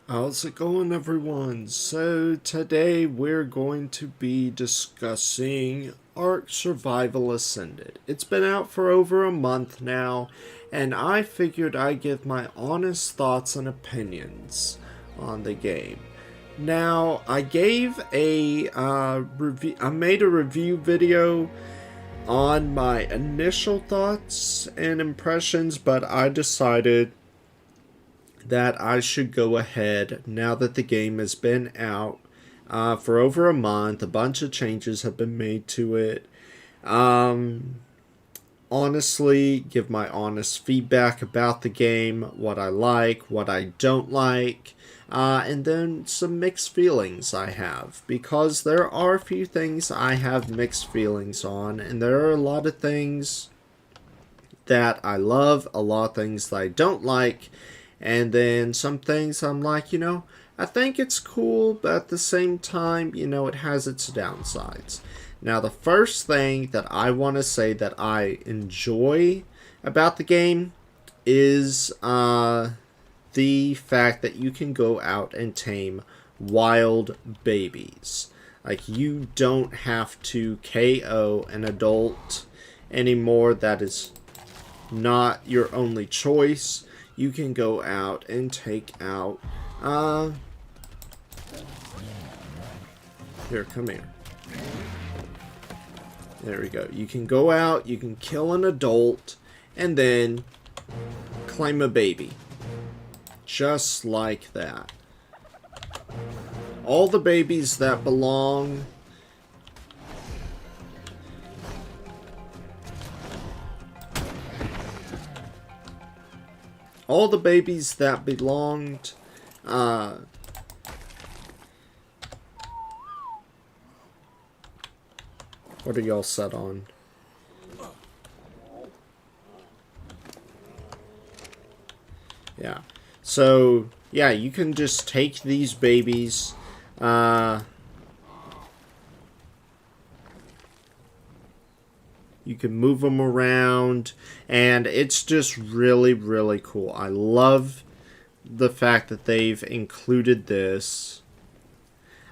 How's it going, everyone? So today we're going to be discussing ARK Survival Ascended. It's been out for over a month now, and I figured I'd give my honest thoughts and opinions on the game. Now, I gave a review. I made a review video on my initial thoughts and impressions, but I decided that I should go ahead now that the game has been out for over a month. A bunch of changes have been made to it. Honestly, give my honest feedback about the game, what I like, what I don't like, and then some mixed feelings I have, because there are a few things I have mixed feelings on, and there are a lot of things that I love, a lot of things that I don't like, and then some things I'm like, I think it's cool, but at the same time, it has its downsides. Now, the first thing that I want to say that I enjoy about the game is the fact that you can go out and tame wild babies. Like, you don't have to KO an adult anymore. That is not your only choice. You can go out and take out, here, come here. There we go. You can go out, you can kill an adult, and then claim a baby. Just like that. All the babies that belong all the babies that belonged what are y'all set on? Yeah. So, yeah, you can just take these babies, you can move them around, and it's just really, really cool. I love the fact that they've included this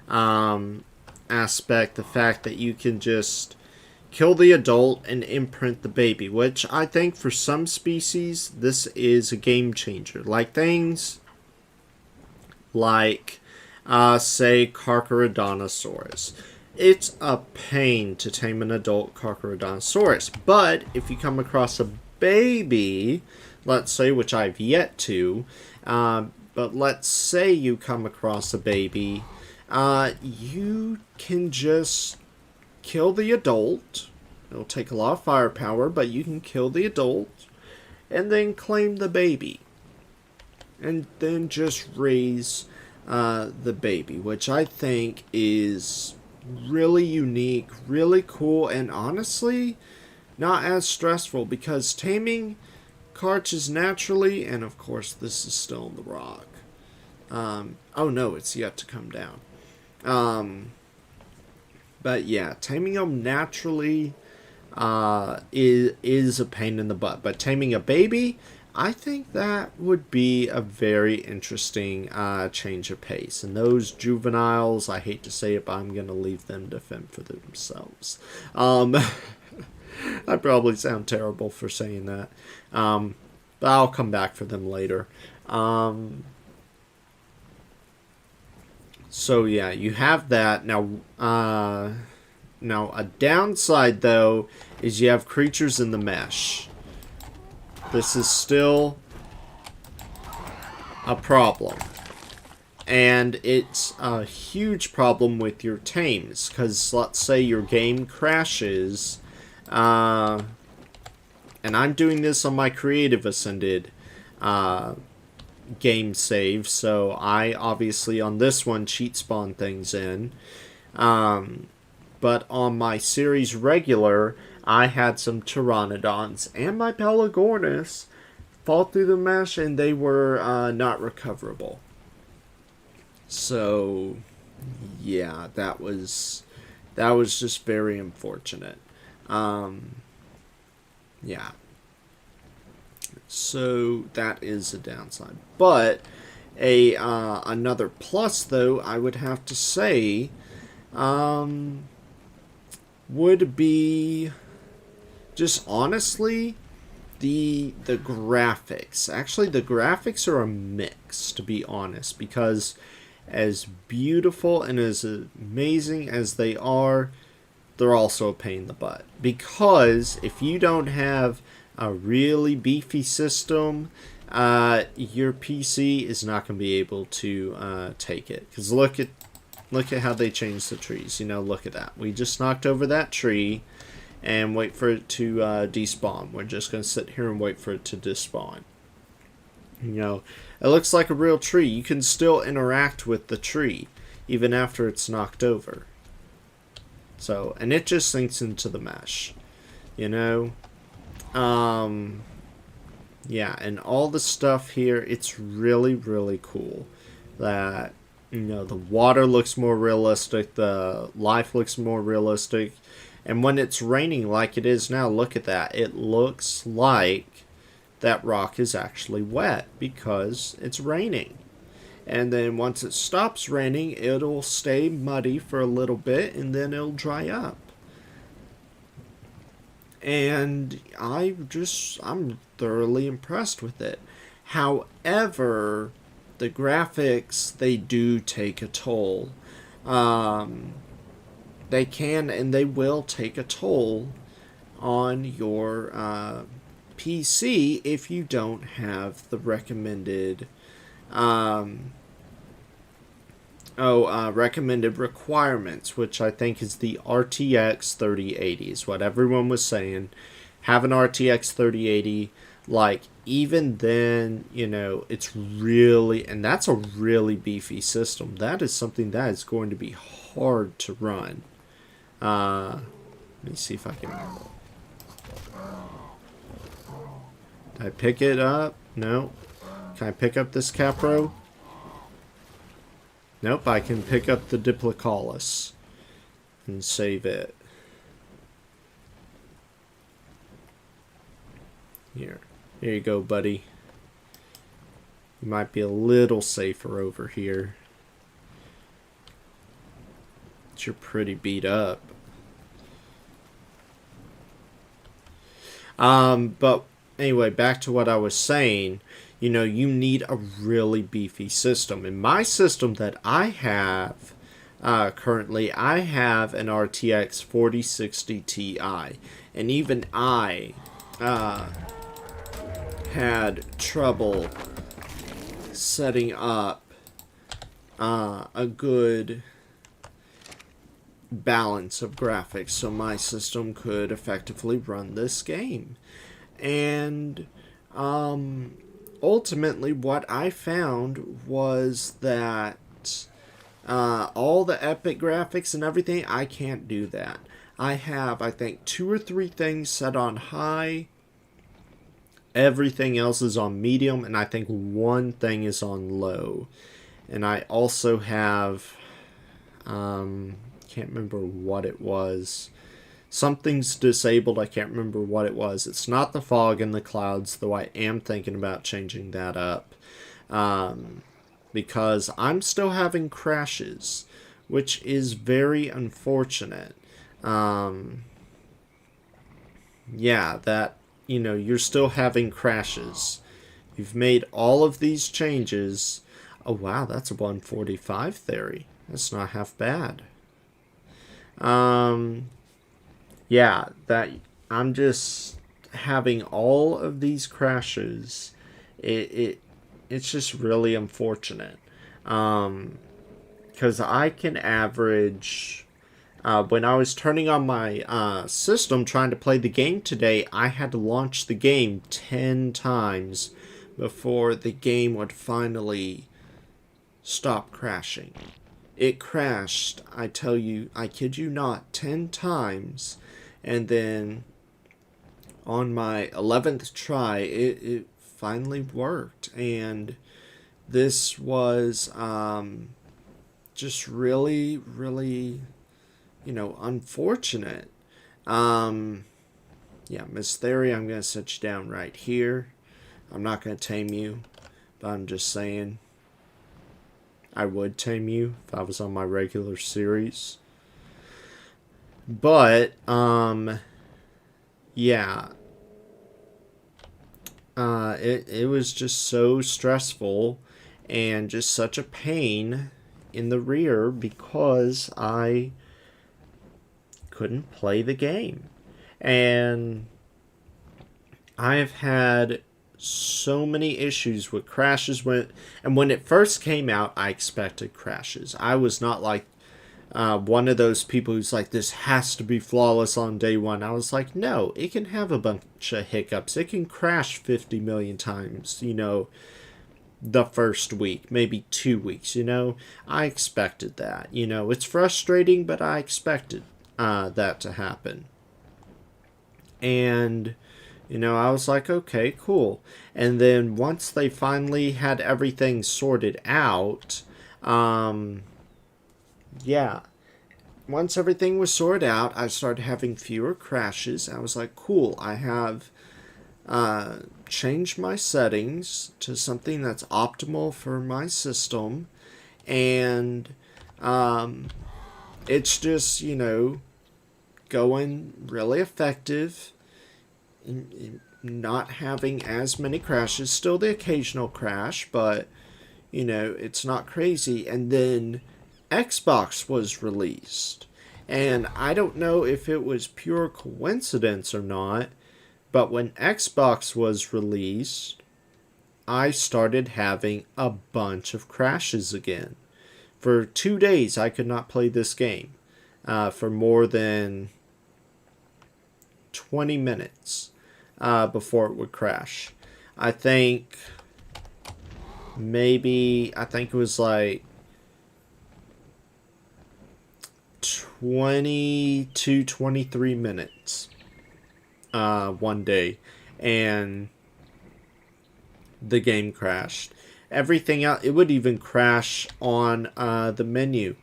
aspect, the fact that you can just kill the adult and imprint the baby, which I think for some species, this is a game changer. Like things like, say, Carcharodontosaurus. It's a pain to tame an adult Carcharodontosaurus, but if you come across a baby, let's say, which I've yet to, but let's say you come across a baby, you can just kill the adult. It'll take a lot of firepower, but you can kill the adult and then claim the baby. And then just raise the baby, which I think is really unique, really cool, and honestly not as stressful, because taming carches naturally, and of course this is still in the rock. Oh no, it's yet to come down. But yeah, taming them naturally is a pain in the butt. But taming a baby, I think that would be a very interesting change of pace. And those juveniles, I hate to say it, but I'm going to leave them to fend for themselves. I probably sound terrible for saying that. But I'll come back for them later. So yeah, you have that. Now, a downside, though, is you have creatures in the mesh. This is still a problem. And it's a huge problem with your tames, because let's say your game crashes, and I'm doing this on my Creative Ascended game save, so I obviously on this one cheat spawn things in, but on my series regular, I had some pteranodons and my Pelagornis fall through the mesh, and they were not recoverable. So yeah, that was just very unfortunate. Yeah. So that is a downside. But Another plus, though, I would have to say, would be just honestly the graphics. Actually, the graphics are a mix, to be honest, because as beautiful and as amazing as they are, they're also a pain in the butt. Because if you don't have a really beefy system, your PC is not going to be able to take it. Because look at how they changed the trees. You know, look at that. We just knocked over that tree and wait for it to despawn. We're just going to sit here and wait for it to despawn. You know, it looks like a real tree. You can still interact with the tree even after it's knocked over. So, and it just sinks into the mesh. You know? Yeah, and all the stuff here, it's really, really cool. That, you know, the water looks more realistic, the life looks more realistic. And when it's raining like it is now, look at that. It looks like that rock is actually wet because it's raining. And then once it stops raining, it'll stay muddy for a little bit and then it'll dry up. And I'm thoroughly impressed with it. However, the graphics, they do take a toll. They can and they will take a toll on your PC if you don't have the recommended recommended requirements, which I think is the RTX 3080 is what everyone was saying. Have an RTX 3080. Like, even then, you know, it's really, and that's a really beefy system. That is something that is going to be hard to run. Let me see if I can. Did I pick it up? No. Can I pick up this Capro? Nope, I can pick up the Diplocaulus and save it. Here you go, buddy. You might be a little safer over here. But you're pretty beat up. But anyway, back to what I was saying. You know, you need a really beefy system. In my system that I have currently, I have an RTX 4060 Ti. And even I had trouble setting up a good balance of graphics so my system could effectively run this game. And ultimately what I found was that all the epic graphics and everything, I can't do that. I have, I think, 2 or 3 things set on high. Everything else is on medium, and I think 1 thing is on low. And I also have, can't remember what it was. Something's disabled, I can't remember what it was. It's not the fog and the clouds, though I am thinking about changing that up. Because I'm still having crashes, which is very unfortunate. Yeah, that, you know, you're still having crashes. You've made all of these changes. Oh wow, that's a 145 theory. That's not half bad. Yeah, that I'm just having all of these crashes. It's just really unfortunate. Because I can average. When I was turning on my system trying to play the game today, I had to launch the game 10 times before the game would finally stop crashing. It crashed, I tell you, I kid you not, 10 times. And then on my 11th try, it finally worked. And this was just really, really, you know, unfortunate. Yeah, Miss Theory, I'm going to set you down right here. I'm not going to tame you, but I'm just saying, I would tame you if I was on my regular series. But, yeah. It was just so stressful and just such a pain in the rear because I couldn't play the game. And I have had so many issues with crashes when it first came out. I expected crashes. I was not like one of those people who's like, this has to be flawless on day one. I was like, no, it can have a bunch of hiccups. It can crash 50 million times, the first week, maybe 2 weeks, I expected that. It's frustrating, but I expected that to happen. And, I was like, okay, cool. And then once they finally had everything sorted out, yeah, once everything was sorted out, I started having fewer crashes. I was like, cool, I have changed my settings to something that's optimal for my system. And it's just, going really effective. Not having as many crashes. Still the occasional crash, but, it's not crazy. And then Xbox was released. And I don't know if it was pure coincidence or not, but when Xbox was released, I started having a bunch of crashes again. For 2 days, I could not play this game for more than 20 minutes before it would crash. I think it was like 20 to 23 minutes one day, and the game crashed. Everything else, it would even crash on the menu.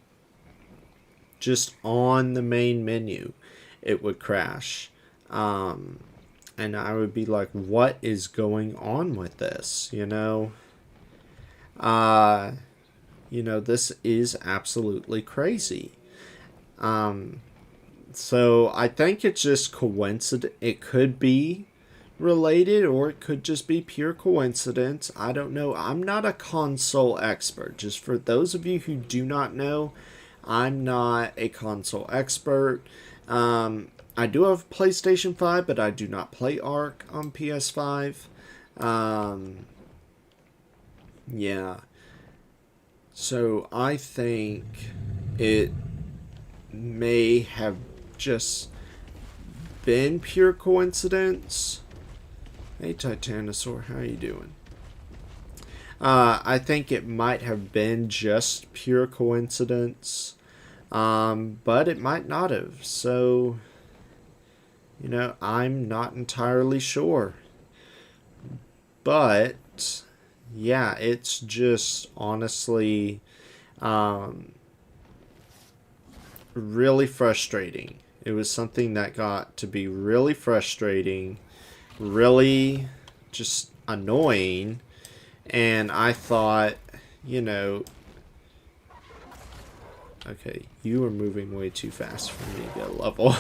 Just on the main menu, it would crash. And I would be like, what is going on with this? This is absolutely crazy. So I think it's just coincidence. It could be related, or it could just be pure coincidence. I don't know. I'm not a console expert. Just for those of you who do not know, I'm not a console expert. I do have PlayStation 5, but I do not play ARK on PS5. Yeah. So I think it may have just been pure coincidence. Hey, Titanosaur, how you doing? I think it might have been just pure coincidence, but it might not have. So, I'm not entirely sure. But, yeah, it's just honestly really frustrating. It was something that got to be really frustrating, really just annoying, and I thought, okay, you are moving way too fast for me to get level.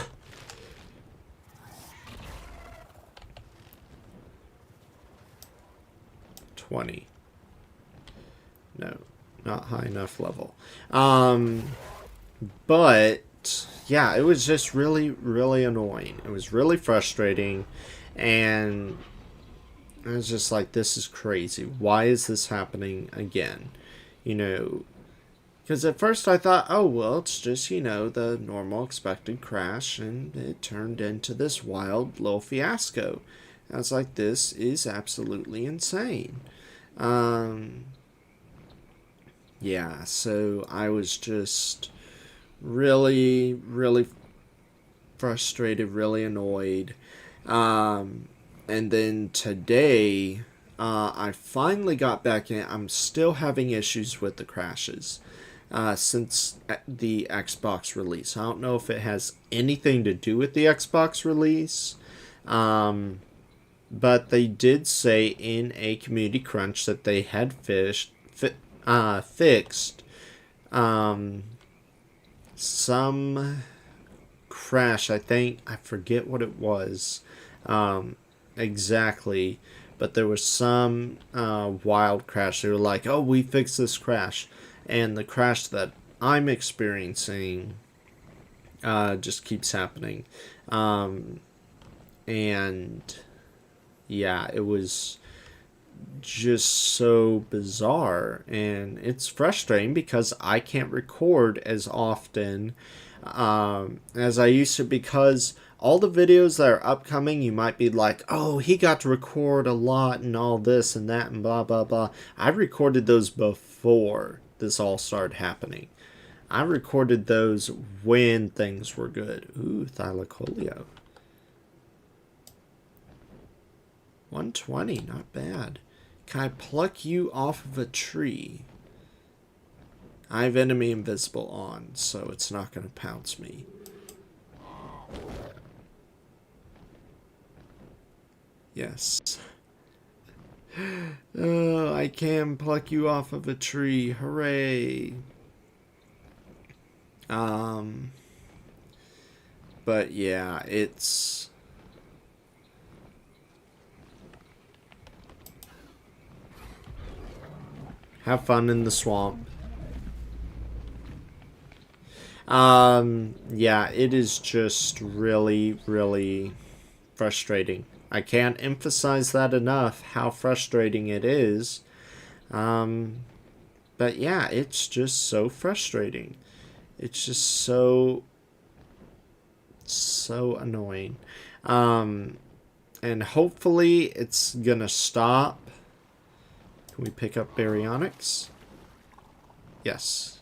$20. No, not high enough level. But yeah, it was just really, really annoying. It was really frustrating, and I was just like, this is crazy. Why is this happening again? Because at first I thought, oh, well, it's just, the normal expected crash, and it turned into this wild little fiasco. I was like, this is absolutely insane. Yeah, so I was just really, really frustrated, really annoyed. And then today, I finally got back in. I'm still having issues with the crashes since the Xbox release. I don't know if it has anything to do with the Xbox release, but they did say in a community crunch that they had fixed some crash. I forget what it was exactly, but there was some wild crash. They were like, oh, we fixed this crash. And the crash that I'm experiencing just keeps happening. And yeah, it was just so bizarre, and it's frustrating because I can't record as often as I used to, because all the videos that are upcoming, you might be like, oh, he got to record a lot and all this and that and blah blah blah. I recorded those before this all started happening. I recorded those when things were good. Ooh, thylacoleo. 120, not bad. Can I pluck you off of a tree? I have enemy invisible on, so it's not going to pounce me. Yes. Oh, I can pluck you off of a tree. Hooray. But yeah, it's... Have fun in the swamp. Yeah, it is just really, really frustrating. I can't emphasize that enough, how frustrating it is. But yeah, it's just so frustrating. It's just so annoying. And hopefully it's gonna stop. Can we pick up baryonyx? Yes.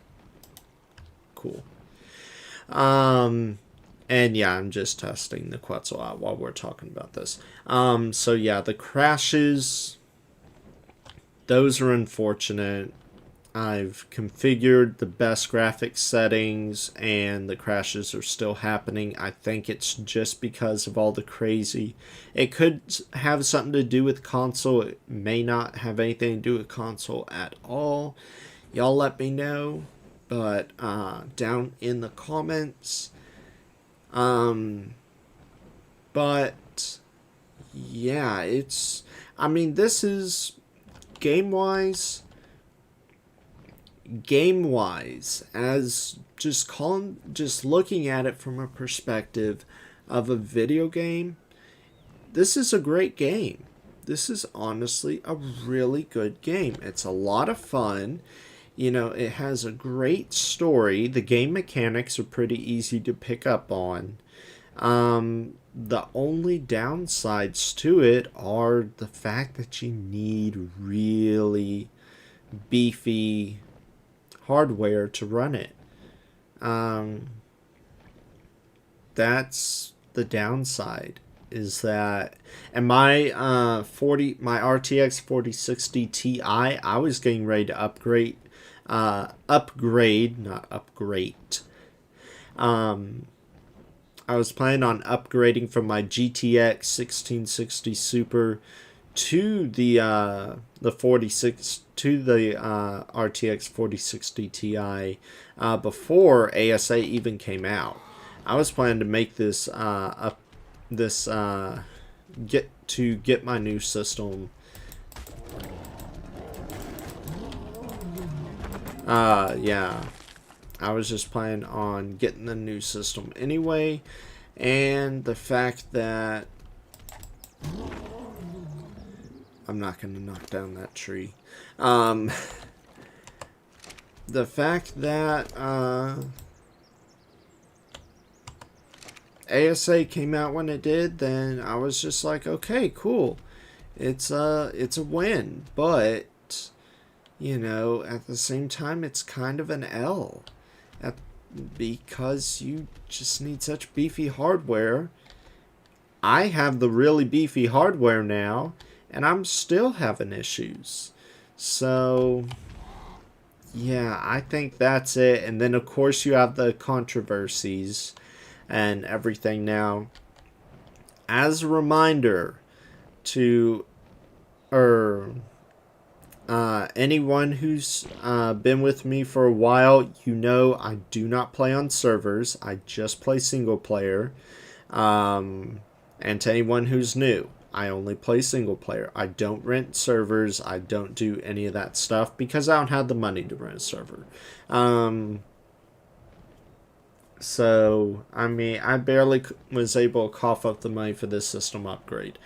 Cool. And yeah, I'm just testing the Quetzal out while we're talking about this. So yeah, the crashes, those are unfortunate. I've configured the best graphics settings and the crashes are still happening. I think it's just because of all the crazy. It could have something to do with console. It may not have anything to do with console at all. Y'all let me know. But down in the comments. But yeah, it's... I mean, this is game-wise, as just looking at it from a perspective of a video game, this is a great game. This is honestly a really good game. It's a lot of fun. You know, it has a great story. The game mechanics are pretty easy to pick up on. The only downsides to it are the fact that you need really beefy hardware to run it. That's the downside, is that, and my my RTX 4060 Ti, I was getting ready to upgrade, not upgrade. I was planning on upgrading from my GTX 1660 Super to the RTX 4060 Ti before ASA even came out. I was planning to make this get my new system. Yeah. I was just planning on getting the new system anyway, and the fact that I'm not going to knock down that tree. The fact that ASA came out when it did, then I was just like, okay, cool. It's a win, but you know, at the same time, it's kind of an L. Because you just need such beefy hardware. I have the really beefy hardware now, and I'm still having issues. So, yeah, I think that's it. And then, of course, you have the controversies and everything now. As a reminder to anyone who's been with me for a while, you know I do not play on servers. I just play single player. And to anyone who's new, I only play single player. I don't rent servers. I don't do any of that stuff because I don't have the money to rent a server. So, I mean, I barely was able to cough up the money for this system upgrade.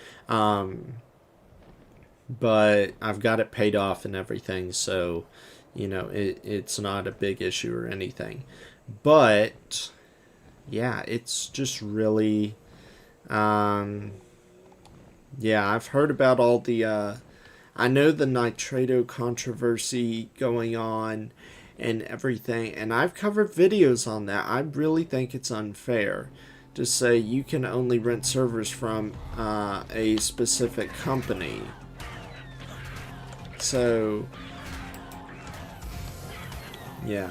But I've got it paid off and everything, so, you know, it's not a big issue or anything. But, yeah, it's just really... yeah, I've heard about all the... I know the Nitredo controversy going on and everything, and I've covered videos on that. I really think it's unfair to say you can only rent servers from a specific company. So, yeah.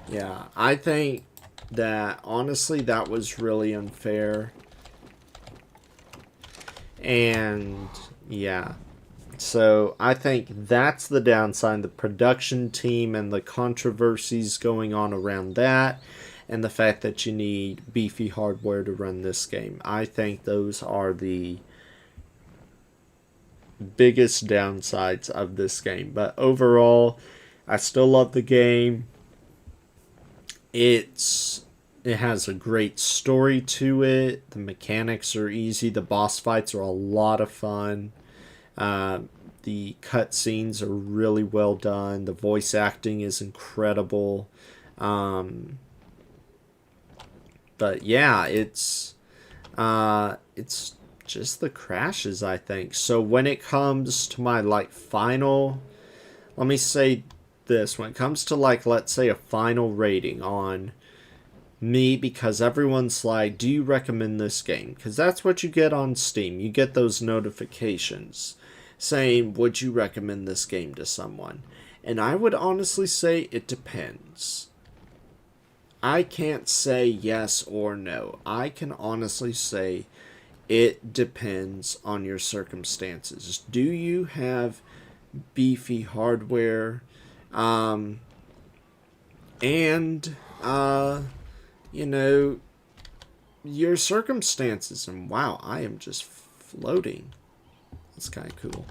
Yeah, I think that honestly that was really unfair. And yeah. So I think that's the downside, the production team and the controversies going on around that, and the fact that you need beefy hardware to run this game. I think those are the biggest downsides of this game. But overall, I still love the game. It has a great story to it. The mechanics are easy. The boss fights are a lot of fun. The cutscenes are really well done. The voice acting is incredible. But yeah, it's just the crashes, I think. So when it comes to my final, let me say this, when it comes to let's say a final rating on me, because everyone's like, do you recommend this game? Because that's what you get on Steam. You get those notifications saying, would you recommend this game to someone? And I would honestly say it depends. I can't say yes or no. I can honestly say it depends on your circumstances. Do you have beefy hardware? And you know, your circumstances. And wow, I am just floating. That's kind of cool.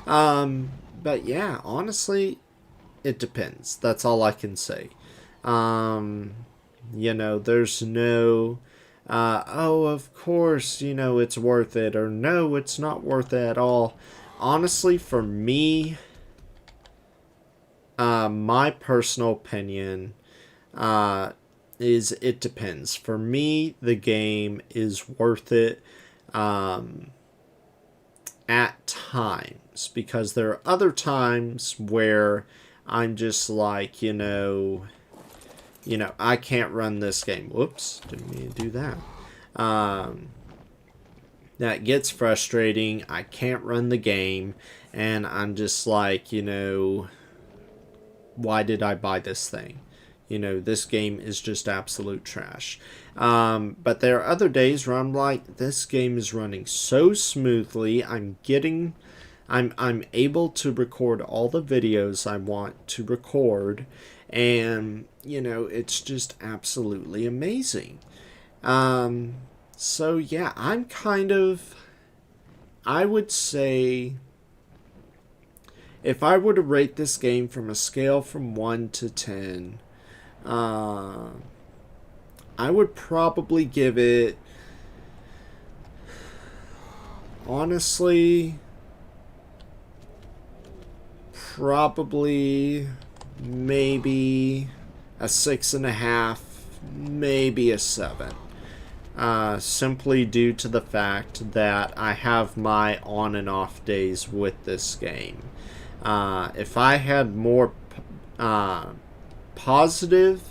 But yeah, honestly, it depends. That's all I can say. You know, there's no, oh, of course, you know, it's worth it, or no, it's not worth it at all. Honestly, for me, my personal opinion is it depends. For me, the game is worth it at times, because there are other times where I'm just like, you know, I can't run this game. Whoops, didn't mean to do that. That gets frustrating. I can't run the game, and I'm just like, you know, why did I buy this thing? You know, this game is just absolute trash. But there are other days where I'm like, this game is running so smoothly. I'm able to record all the videos I want to record, and you know, it's just absolutely amazing. So yeah, I would say, if I were to rate this game from a scale from 1 to 10, I would probably give it, honestly, probably maybe a 6.5, maybe a 7. Simply due to the fact that I have my on and off days with this game. If I had more positive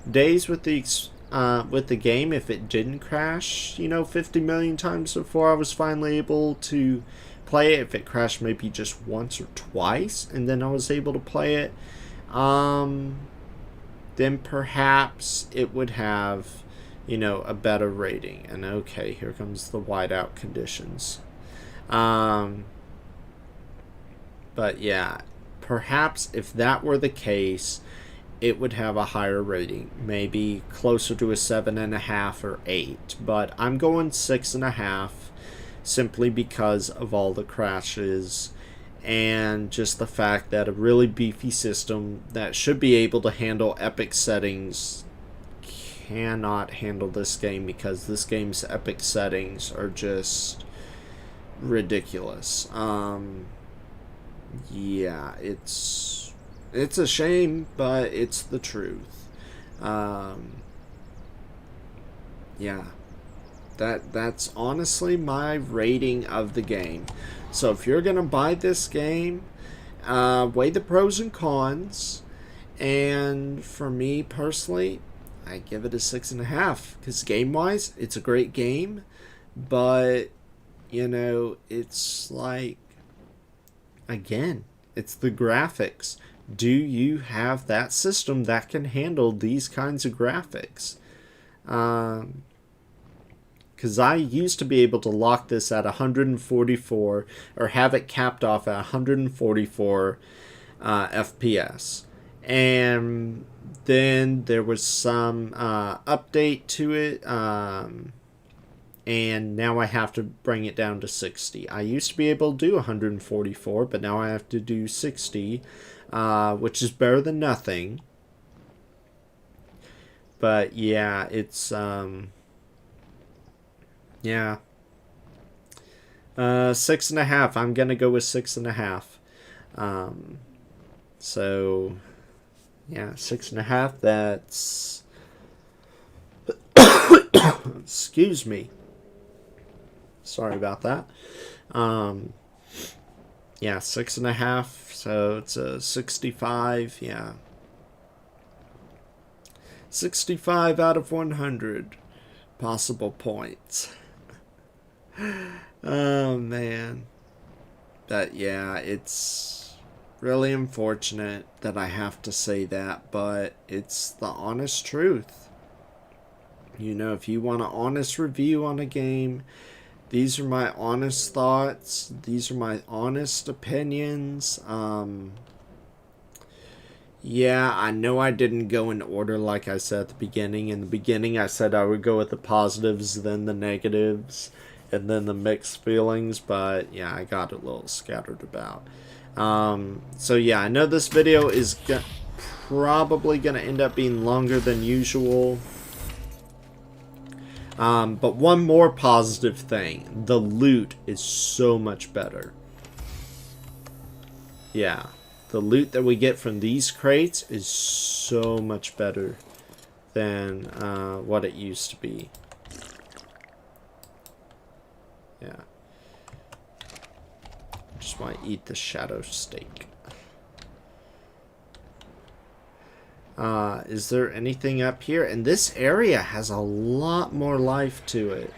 days with the game, if it didn't crash, you know, 50 million times before I was finally able to play it, if it crashed maybe just once or twice and then I was able to play it, then perhaps it would have you know, a better rating. And okay, here comes the whiteout conditions. But yeah, perhaps if that were the case, it would have a higher rating, maybe closer to a 7.5 or 8. But I'm going 6.5, simply because of all the crashes and just the fact that a really beefy system that should be able to handle epic settings cannot handle this game, because this game's epic settings are just ridiculous. Yeah, it's a shame, but it's the truth. Yeah, that's honestly my rating of the game. So if you're gonna buy this game, weigh the pros and cons. And for me personally, I give it a 6.5, because game wise, it's a great game, but you know, it's like, again, it's the graphics. Do you have that system that can handle these kinds of graphics? Because I used to be able to lock this at 144, or have it capped off at 144 FPS. And then there was some update to it, and now I have to bring it down to 60. I used to be able to do 144, but now I have to do 60, which is better than nothing. But yeah, it's yeah, 6.5. I'm gonna go with 6.5. So yeah, 6.5. That's excuse me. Sorry about that. Yeah, 6.5. So it's a 65. Yeah, 65 out of 100 possible points. Oh man. But yeah, it's really unfortunate that I have to say that, but it's the honest truth. You know, if you want an honest review on a game, these are my honest thoughts. These are my honest opinions. Yeah, I know I didn't go in order like I said at the beginning. In the beginning, I said I would go with the positives, then the negatives, and then the mixed feelings. But yeah, I got a little scattered about. So yeah, I know this video is probably going to end up being longer than usual. But one more positive thing. The loot is so much better. Yeah. The loot that we get from these crates is so much better than what it used to be. Yeah. Just want to eat the shadow steak. Is there anything up here? And this area has a lot more life to it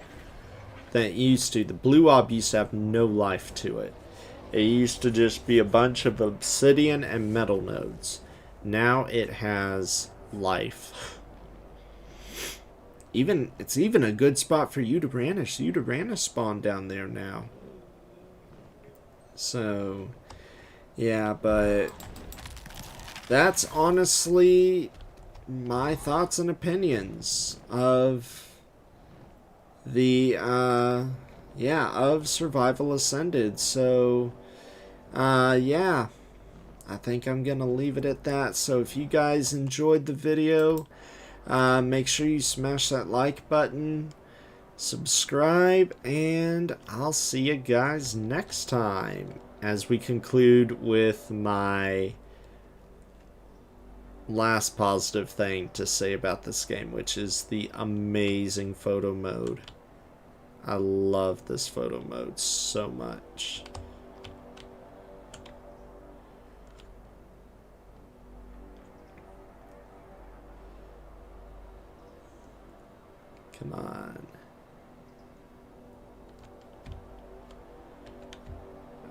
than it used to. The blue orb used to have no life to it. It used to just be a bunch of obsidian and metal nodes. Now it has life. It's even a good spot for Uranus. Uranus spawned down there now. So, yeah, but that's honestly my thoughts and opinions of the of Survival Ascended. So yeah, I think I'm gonna leave it at that. So if you guys enjoyed the video, make sure you smash that like button, subscribe, and I'll see you guys next time as we conclude with my last positive thing to say about this game, which is the amazing photo mode. I love this photo mode so much. Come on.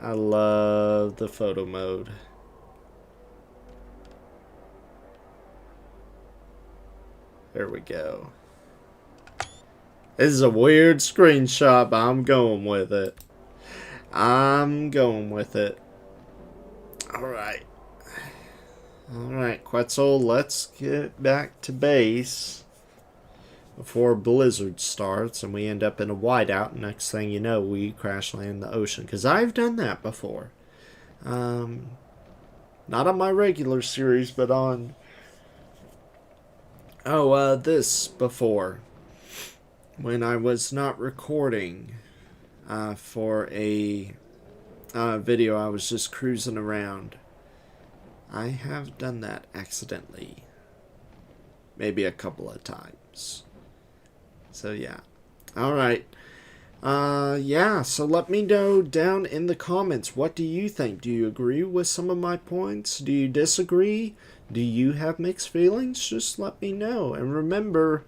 I love the photo mode. There we go. This is a weird screenshot, but I'm going with it. I'm going with it. Alright. Alright, Quetzal, let's get back to base before Blizzard starts and we end up in a whiteout. Next thing you know, we crash land in the ocean. Because I've done that before. Not on my regular series, but on... this before. When I was not recording for a video, I was just cruising around. I have done that accidentally. Maybe a couple of times. So yeah. Alright. Yeah, so let me know down in the comments. What do you think? Do you agree with some of my points? Do you disagree? Do you have mixed feelings? Just let me know. And remember,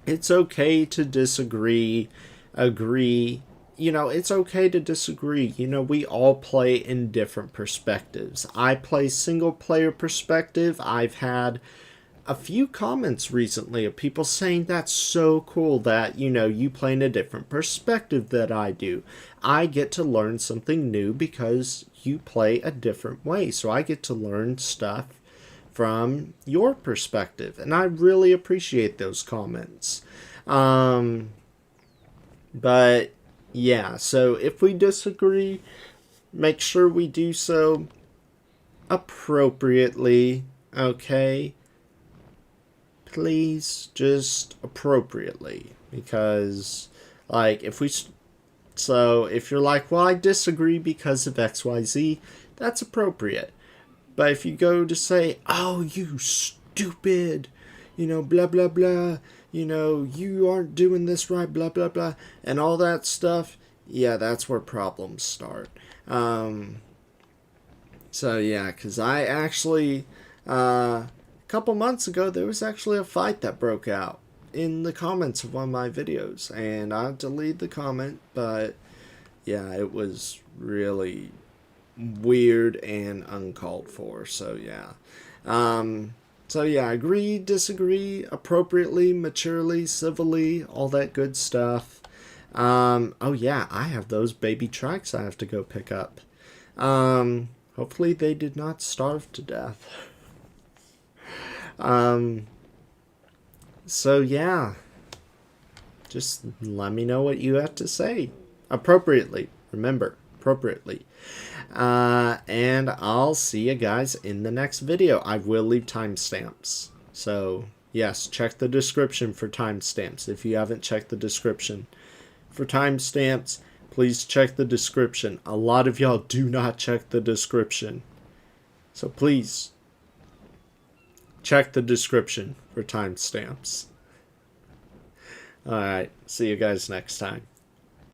it's okay to disagree, agree. You know, it's okay to disagree. You know, we all play in different perspectives. I play single player perspective. I've had a few comments recently of people saying that's so cool that, you know, you play in a different perspective that I do. I get to learn something new because you play a different way. So I get to learn stuff from your perspective. And I really appreciate those comments. But yeah, so if we disagree, make sure we do so appropriately, okay? Please, just appropriately. Because, like, if you're like, well, I disagree because of XYZ, that's appropriate. But if you go to say, oh, you stupid, you know, blah, blah, blah, you know, you aren't doing this right, blah, blah, blah, and all that stuff, yeah, that's where problems start. So, yeah, because I actually, a couple months ago, there was actually a fight that broke out in the comments of one of my videos, and I deleted the comment, but, yeah, it was really weird and uncalled for, so, yeah. So yeah, agree, disagree, appropriately, maturely, civilly, all that good stuff. Oh yeah, I have those baby tracks I have to go pick up. Hopefully they did not starve to death. So yeah, just let me know what you have to say. Appropriately, remember, appropriately. And I'll see you guys in the next video. I will leave timestamps. So, yes, check the description for timestamps. If you haven't checked the description for timestamps, please check the description. A lot of y'all do not check the description. So please, check the description for timestamps. Alright, see you guys next time.